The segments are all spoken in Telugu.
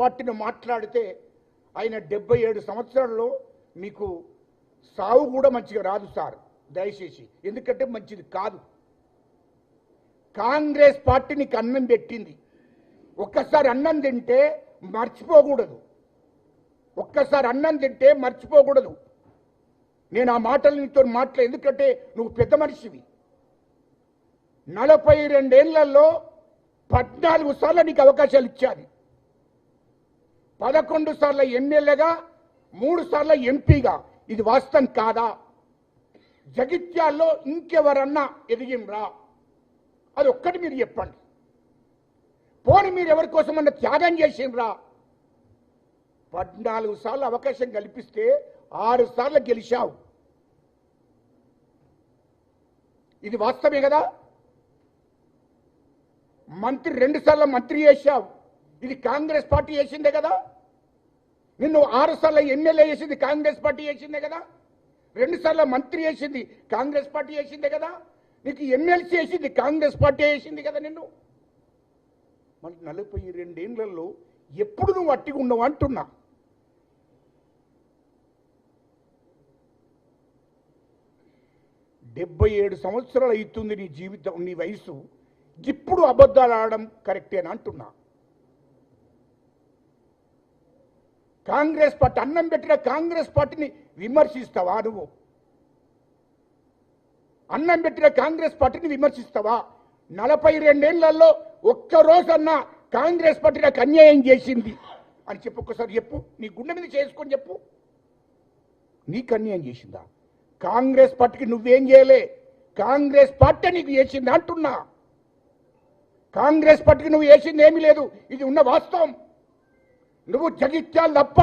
పార్టీని మాట్లాడితే ఆయన 77 సంవత్సరాల్లో మీకు సావు కూడా మంచిగా రాదు సార్, దయచేసి. ఎందుకంటే మంచిది కాదు. కాంగ్రెస్ పార్టీ నీకు అన్నం పెట్టింది. ఒక్కసారి అన్నం తింటే మర్చిపోకూడదు. ఒక్కసారి అన్నం తింటే మర్చిపోకూడదు. నేను ఆ మాటలు నీతో మాట్లాడు, ఎందుకంటే నువ్వు పెద్ద మనిషివి. 42 ఏళ్లలో 14 సార్లు నీకు అవకాశాలు ఇచ్చాది. 11 సార్లు ఎమ్మెల్యేగా, 3 సార్లు ఎంపీగా. ఇది వాస్తవం కాదా? జగిత్యాల్లో ఇంకెవరన్నా ఎదిగిండ్రా? అది ఒక్కటి మీరు చెప్పండి. పోనీ మీరు ఎవరి కోసమన్నా త్యాగం చేసిండ్రా? 14 సార్లు అవకాశం కల్పిస్తే 6 సార్లు గెలిచావు. ఇది వాస్తవమే కదా? మంత్రి 2 సార్లు మంత్రి చేశావు. ఇది కాంగ్రెస్ పార్టీ చేసిందే కదా? నిన్ను 6 సార్లు ఎమ్మెల్యే చేసింది కాంగ్రెస్ పార్టీ చేసిందే కదా? 2 సార్లు మంత్రి చేసింది కాంగ్రెస్ పార్టీ చేసిందే కదా? నీకు ఎమ్మెల్సీ చేసింది కాంగ్రెస్ పార్టీ చేసింది కదా నిన్ను. మన 42 ఏళ్లలో ఎప్పుడు నువ్వు అట్టిగా ఉండవు అంటున్నా. డెబ్బై 77 సంవత్సరాలు అవుతుంది నీ జీవితం, నీ వయసు. ఇప్పుడు అబద్ధాలు ఆడడం కరెక్టేనా అంటున్నా. కాంగ్రెస్ పార్టీ అన్నం పెట్టిన కాంగ్రెస్ పార్టీని విమర్శిస్తావా నువ్వు? అన్నం పెట్టిన కాంగ్రెస్ పార్టీని విమర్శిస్తావా? 42 ఏళ్లలో ఒక్కరోజన్నా కాంగ్రెస్ పార్టీ నాకు అన్యాయం చేసింది అని చెప్పు. ఒక్కసారి చెప్పు, నీ గుండె మీద చేసుకొని చెప్పు. నీకు అన్యాయం చేసిందా? కాంగ్రెస్ పార్టీకి నువ్వేం చేయలే, కాంగ్రెస్ పార్టీ నీకు చేసింది అంటున్నా. కాంగ్రెస్ పార్టీకి నువ్వు చేసింది ఏమీ లేదు, ఇది ఉన్న వాస్తవం. నువ్వు జగిత్యాలు తప్ప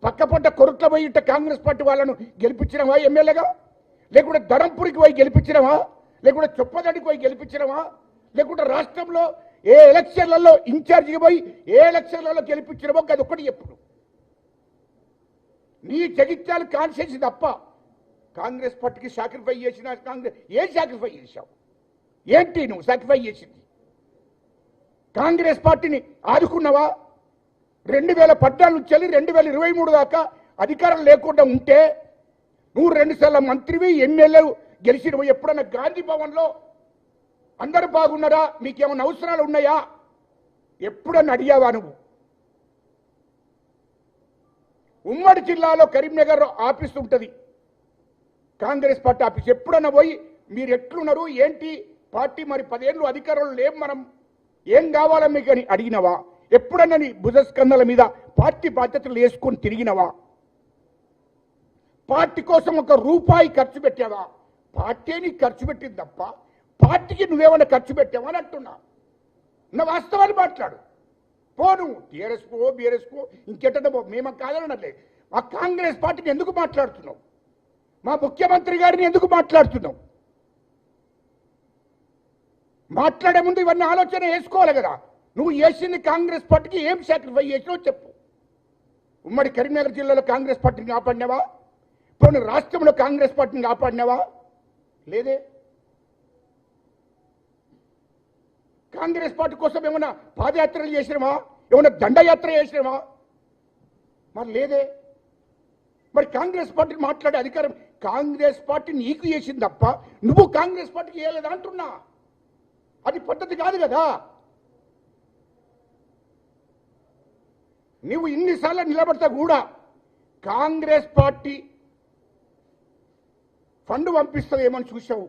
పక్కపడ్డ కొరుట్ల పోయి కాంగ్రెస్ పార్టీ వాళ్ళను గెలిపించినవా ఎమ్మెల్యేగా? లేకుంటే ధరంపూరికి పోయి గెలిపించినవా? లేకుంటే చొప్పదండికి పోయి గెలిపించినవా? లేకుంటే రాష్ట్రంలో ఏ ఎలక్షన్లలో ఇన్ఛార్జికి పోయి ఏ ఎలక్షన్లలో గెలిపించినవో అది ఒక్కటి ఎప్పుడు. నీ జగిత్యాలు కాన్స్టిట్యూన్సీ తప్ప కాంగ్రెస్ పార్టీకి సాక్రిఫై చేసిన కాంగ్రెస్ ఏం సాక్రిఫై చేశావు? ఏంటి నువ్వు సాక్రిఫై చేసింది? కాంగ్రెస్ పార్టీని ఆదుకున్నావా? 2014 నుంచి 2023 దాకా అధికారం లేకుండా ఉంటే నువ్వు 2 సార్లు మంత్రివి, ఎమ్మెల్యేలు గెలిచినవి. ఎప్పుడన్నా గాంధీ భవన్లో అందరూ బాగున్నారా, మీకేమైనా అవసరాలు ఉన్నాయా ఎప్పుడన్నా అడిగావా నువ్వు? ఉమ్మడి జిల్లాలో కరీంనగర్ ఆఫీస్ ఉంటుంది, కాంగ్రెస్ పార్టీ ఆఫీస్. ఎప్పుడన్నా పోయి మీరు ఎట్లున్నారు ఏంటి పార్టీ, మరి 10 ఏళ్ళు అధికారంలో లేవు, మనం ఏం కావాలా మీకు అని అడిగినవా? ఎప్పుడన్నా నీ భుజస్కంధాల మీద పార్టీ బాధ్యతలు వేసుకొని తిరిగినవా? పార్టీ కోసం 1 రూపాయి ఖర్చు పెట్టావా? పార్టీని ఖర్చు పెట్టింది తప్ప పార్టీకి నువ్వేమన్నా ఖర్చు పెట్టావా అని అంటున్నా. నా వాస్తవాన్ని మాట్లాడు. పోను టీఆర్ఎస్కో బీఆర్ఎస్కో ఇంకెట్టో మేము కాదనట్లే. మా కాంగ్రెస్ పార్టీని ఎందుకు మాట్లాడుతున్నావు? మా ముఖ్యమంత్రి గారిని ఎందుకు మాట్లాడుతున్నావు? మాట్లాడే ముందు ఇవన్నీ ఆలోచన వేసుకోవాలి కదా. నువ్వు చేసింది కాంగ్రెస్ పార్టీకి ఏం సాక్రిఫై చేసినావు చెప్పు. ఉమ్మడి కరీంనగర్ జిల్లాలో కాంగ్రెస్ పార్టీని కాపాడినావా? పోనీ రాష్ట్రంలో కాంగ్రెస్ పార్టీని కాపాడినావా? లేదే. కాంగ్రెస్ పార్టీ కోసం ఏమైనా పాదయాత్రలు చేసినావా? ఏమైనా దండయాత్ర చేసినావా? మరి లేదే. మరి కాంగ్రెస్ పార్టీని మాట్లాడే అధికారం కాంగ్రెస్ పార్టీ నీకు చేసింది తప్ప నువ్వు కాంగ్రెస్ పార్టీకి చేయలేదా అంటున్నా. అది పద్ధతి కాదు కదా. నువ్వు ఇన్నిసార్లు నిలబడతా కూడా కాంగ్రెస్ పార్టీ ఫండ్ పంపిస్తుందేమని చూసావు.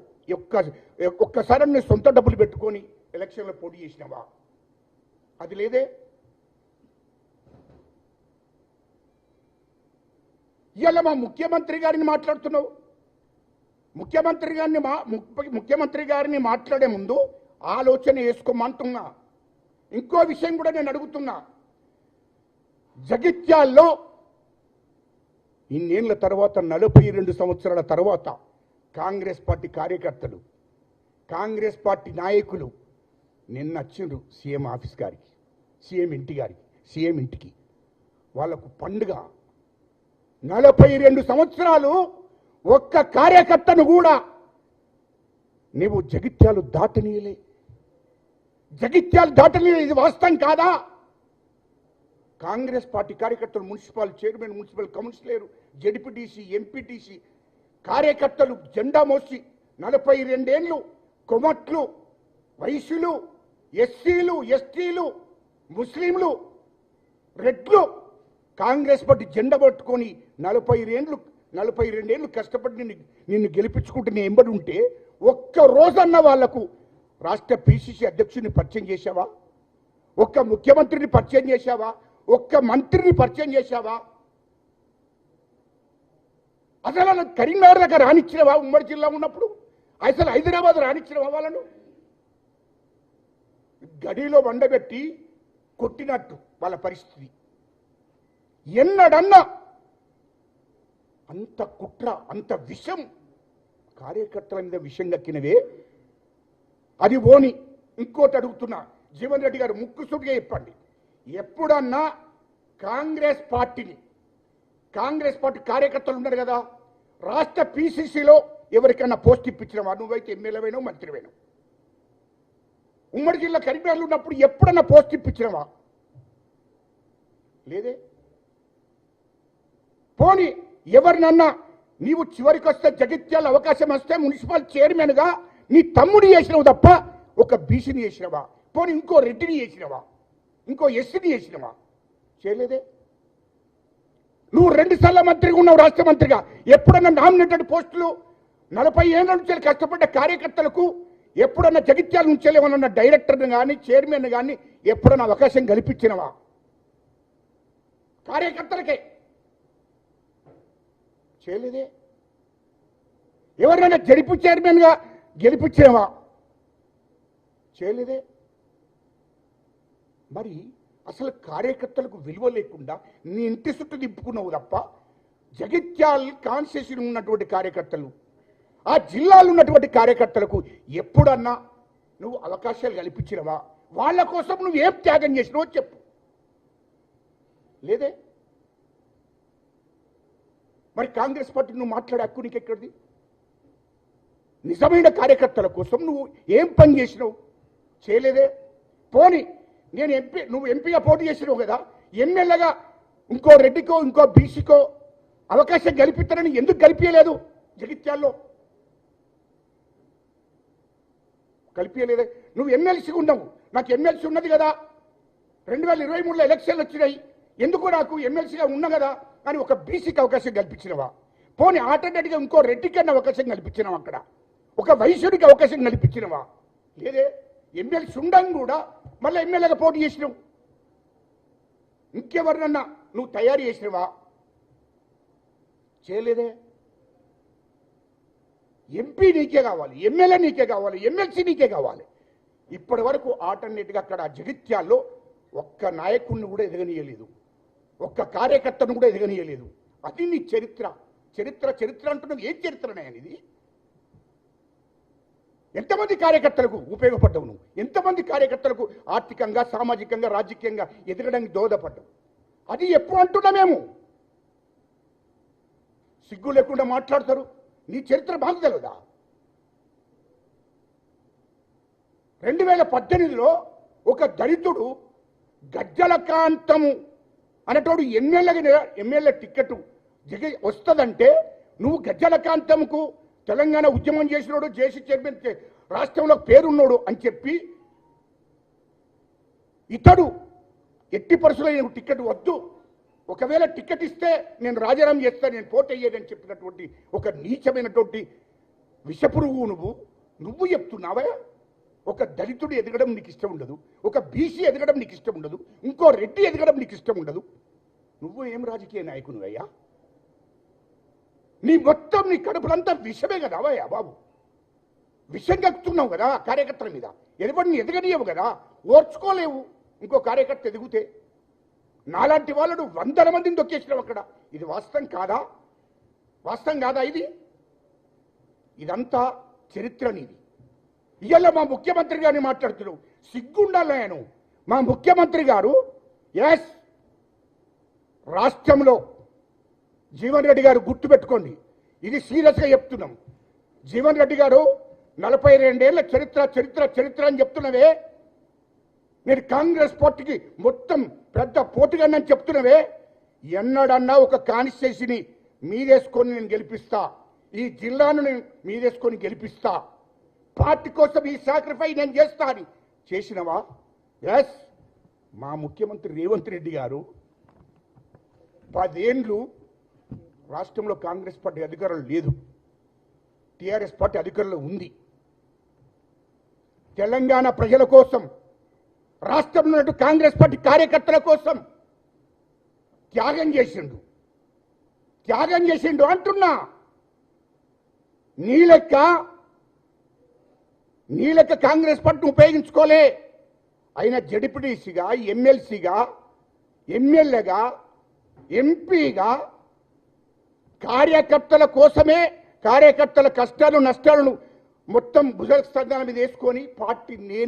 ఒక్కసారి నీ సొంత డబ్బులు పెట్టుకొని ఎలక్షన్లో పోటీ చేసినావా? అది లేదే. ఇవాళ మా ముఖ్యమంత్రి గారిని మాట్లాడుతున్నావు. ముఖ్యమంత్రి గారిని మాట్లాడే ముందు ఆలోచన వేసుకోమంటున్నా. ఇంకో విషయం కూడా నేను అడుగుతున్నా. జగిత్యాల్లో ఇన్నేళ్ల తర్వాత 42 సంవత్సరాల తర్వాత కాంగ్రెస్ పార్టీ కార్యకర్తలు, కాంగ్రెస్ పార్టీ నాయకులు నిన్న వచ్చిండ్రు సీఎం ఆఫీస్ గారికి, సీఎం ఇంటికి. వాళ్లకు పండుగ. 42 సంవత్సరాలు ఒక్క కార్యకర్తను కూడా నీవు జగిత్యాలు దాటనీయలే. ఇది వాస్తవం కాదా? కాంగ్రెస్ పార్టీ కార్యకర్తలు, municipal chairman, municipal councillor, ZPTC, MPTC కార్యకర్తలు జెండా మోసి 42 ఏళ్ళు కొమట్లు, వైశ్యులు, ఎస్సీలు, ఎస్టీలు, ముస్లింలు, రెడ్లు కాంగ్రెస్ పార్టీ జెండా పట్టుకొని 42 ఏళ్ళు కష్టపడి నిన్ను గెలిపించుకుంటే నేను ఎంబడి ఉంటే ఒక్క రోజన్న వాళ్లకు రాష్ట్ర పిసిసి అధ్యక్షుడిని పరిచయం చేశావా? ఒక్క ముఖ్యమంత్రిని పరిచయం చేశావా? ఒక్క మంత్రిని పరిచయం చేశావా? అసలు కరీంనగర్ దగ్గర రానిచ్చినవా? ఉమ్మడి జిల్లా ఉన్నప్పుడు అసలు హైదరాబాద్ రానిచ్చినవా? వాళ్ళను గడిలో వండబెట్టి కొట్టినట్టు వాళ్ళ పరిస్థితి. ఎన్నడన్నా అంత కుట్ర, అంత విషం కార్యకర్తల మీద విషం కక్కినవే. అది ఓని ఇంకోటి అడుగుతున్నా, జీవన్ రెడ్డి గారు ముక్కుసూటిగా చెప్పండి, ఎప్పుడన్నా కాంగ్రెస్ పార్టీ కార్యకర్తలు ఉన్నారు కదా, రాష్ట్ర పిసిసిలో ఎవరికైనా పోస్ట్ ఇప్పించినవా? నువ్వైతే ఎమ్మెల్యేవేనో మంత్రివేనో. ఉమ్మడి జిల్లా కరీంనగర్లో ఉన్నప్పుడు ఎప్పుడన్నా పోస్ట్ ఇప్పించినవా? లేదే. పోనీ ఎవరినన్నా నీవు చివరికి వస్తే జగిత్యాల అవకాశం వస్తే మున్సిపల్ చైర్మన్గా నీ తమ్ముడు చేసినవు తప్ప ఒక బీసీని చేసినవా? పోనీ ఇంకో రెడ్డిని చేసినవా? ఇంకో ఎస్సీని చేసినవా? చేయలేదే. నువ్వు 2 సార్లు మంత్రిగా ఉన్నావు, రాష్ట్ర మంత్రిగా. ఎప్పుడన్నా నామినేటెడ్ పోస్టులు 40 ఏళ్ళ నుంచి కష్టపడ్డ కార్యకర్తలకు ఎప్పుడన్నా జగిత్యాల నుంచి ఏమన్నా డైరెక్టర్ని కానీ చైర్మన్ కానీ ఎప్పుడన్నా అవకాశం కల్పించినవా? కార్యకర్తలకే చేయలేదే. ఎవరైనా జడిపి చైర్మన్గా గెలిపించినవా? చేయలేదే. మరి అసలు కార్యకర్తలకు విలువ లేకుండా నీ ఇంటి చుట్టూ దింపుకున్నావు తప్ప జగిత్యాల కాన్స్టిట్యూషన్ ఉన్నటువంటి కార్యకర్తలు, ఆ జిల్లాలో ఉన్నటువంటి కార్యకర్తలకు ఎప్పుడన్నా నువ్వు అవకాశాలు కల్పించినవా? వాళ్ళ కోసం నువ్వు ఏం త్యాగం చేసినావో చెప్పు. లేదే. మరి కాంగ్రెస్ పార్టీ నువ్వు మాట్లాడే హక్కు నీకు ఎక్కడిది? నిజమైన కార్యకర్తల కోసం నువ్వు ఏం పని చేసినావు? చేయలేదే. పోనీ నువ్వు ఎంపీగా పోటీ చేసినావు కదా, ఎమ్మెల్యేగా ఇంకో రెడ్డికో ఇంకో బీసీకో అవకాశం కల్పిస్తారని ఎందుకు కల్పించలేదు? జగిత్యాల్లో కల్పించలేదే. నువ్వు ఎమ్మెల్సీగా ఉన్నావు, నాకు ఎమ్మెల్సీ ఉన్నది కదా, 2023లో ఎలక్షన్లు వచ్చినాయి, ఎందుకు నాకు ఎమ్మెల్సీగా ఉన్నా కదా అని ఒక బీసీకి అవకాశం కల్పించినవా? పోనీ ఆటోమేటిక్గా ఇంకో రెడ్డికి అన్న అవకాశం కల్పించినవా? అక్కడ ఒక వైశ్యుడికి అవకాశం కల్పించినవా? లేదే. ఎమ్మెల్సీ ఉండం కూడా మళ్ళీ ఎమ్మెల్యేగా పోటీ చేసినావు. ఇంకెవరినన్నా నువ్వు తయారు చేసినవా? చేయలేదే. ఎంపీ నీకే కావాలి, ఎమ్మెల్యే నీకే కావాలి, ఎమ్మెల్సీ నీకే కావాలి. ఇప్పటి వరకు ఆల్టర్నేట్గా అక్కడ జగిత్యాల్లో ఒక్క నాయకుడిని కూడా ఎదగనీయలేదు, ఒక్క కార్యకర్తను కూడా ఎదగనీయలేదు. అది నీ చరిత్ర. చరిత్ర అంటున్నావు. ఏం చరిత్రనే అనేది? ఎంతమంది కార్యకర్తలకు ఉపయోగపడ్డావు నువ్వు? ఎంతమంది కార్యకర్తలకు ఆర్థికంగా, సామాజికంగా, రాజకీయంగా ఎదగడానికి దోహదపడ్డావు? అది ఎప్పుడు అంటున్నా మేము. సిగ్గు లేకుండా మాట్లాడతారు. నీ చరిత్ర బాగా తెలియదా? 2018లో ఒక దళితుడు గజ్జల కాంతము అనేటోడు ఎమ్మెల్యే టికెట్ వస్తుందంటే నువ్వు గజ్జల కాంతముకు తెలంగాణ ఉద్యమం చేసినోడు, జేసీ చైర్మన్, రాష్ట్రంలో పేరున్నోడు అని చెప్పి ఇతడు ఎట్టి పరిస్థితుల్లో టికెట్ వద్దు, ఒకవేళ టికెట్ ఇస్తే నేను రాజీనామా చేస్తాను, నేను పోటీ అయ్యేదని చెప్పినటువంటి ఒక నీచమైనటువంటి విషపురుగు నువ్వు చెప్తున్నావా? ఒక దళితుడు ఎదగడం నీకు ఇష్టం ఉండదు, ఒక బీసీ ఎదగడం నీకు ఇష్టం ఉండదు, ఇంకో రెడ్డి ఎదగడం నీకు ఇష్టం ఉండదు. నువ్వు ఏం రాజకీయ నాయకుడు అయ్యా? నీ మొత్తం నీ కడుపులంతా విషమే కదా అవయ్యా బాబు. విషం కక్కుతున్నావు కదా కార్యకర్తల మీద. ఎవరిని ఎదగనీయవు కదా, ఓర్చుకోలేవు. ఇంకో కార్యకర్త ఎదిగితే నాలాంటి వాళ్ళను 100 మందిని దొక్కేసినావు అక్కడ. ఇది వాస్తవం కాదా? వాస్తవం కాదా ఇది? ఇదంతా చరిత్ర నీది. ఇవాళ మా ముఖ్యమంత్రి గారిని మాట్లాడుతున్నావు, సిగ్గుండాలి. నేను మా ముఖ్యమంత్రి గారు ఎస్ రాష్ట్రంలో జీవన్ రెడ్డి గారు గుర్తుపెట్టుకోండి, ఇది సీరియస్గా చెప్తున్నాం. జీవన్ రెడ్డి గారు 42 ఏళ్ల చరిత్ర అని చెప్తున్నవే. నేను కాంగ్రెస్ పార్టీకి మొత్తం పెద్ద పోటుగానని చెప్తున్నవే, ఎన్నడన్నా ఒక కాన్స్టిట్యూన్సీని మీదేసుకొని నేను గెలిపిస్తా, ఈ జిల్లాను నేను మీదేసుకొని గెలిపిస్తా, పార్టీ కోసం ఈ సాక్రిఫై నేను చేస్తా అని చేసినవా? ఎస్. మా ముఖ్యమంత్రి రేవంత్ రెడ్డి గారు 10 ఏళ్ళు రాష్ట్రంలో కాంగ్రెస్ పార్టీ అధికారంలో లేదు, టీఆర్ఎస్ పార్టీ అధికారంలో ఉంది. తెలంగాణ ప్రజల కోసం, రాష్ట్రంలో ఉన్నట్టు కాంగ్రెస్ పార్టీ కార్యకర్తల కోసం త్యాగం చేసిండు అంటున్నా. నీ లెక్క కాంగ్రెస్ పార్టీని ఉపయోగించుకోలే. అయినా జడ్పీటీసీగా, ఎమ్మెల్సీగా, ఎమ్మెల్యేగా, ఎంపీగా కార్యకర్తల కోసమే, కార్యకర్తల కష్టాలు నష్టాలను మొత్తం భుజస్కంధాల మీద వేసుకొని పార్టీ నేనే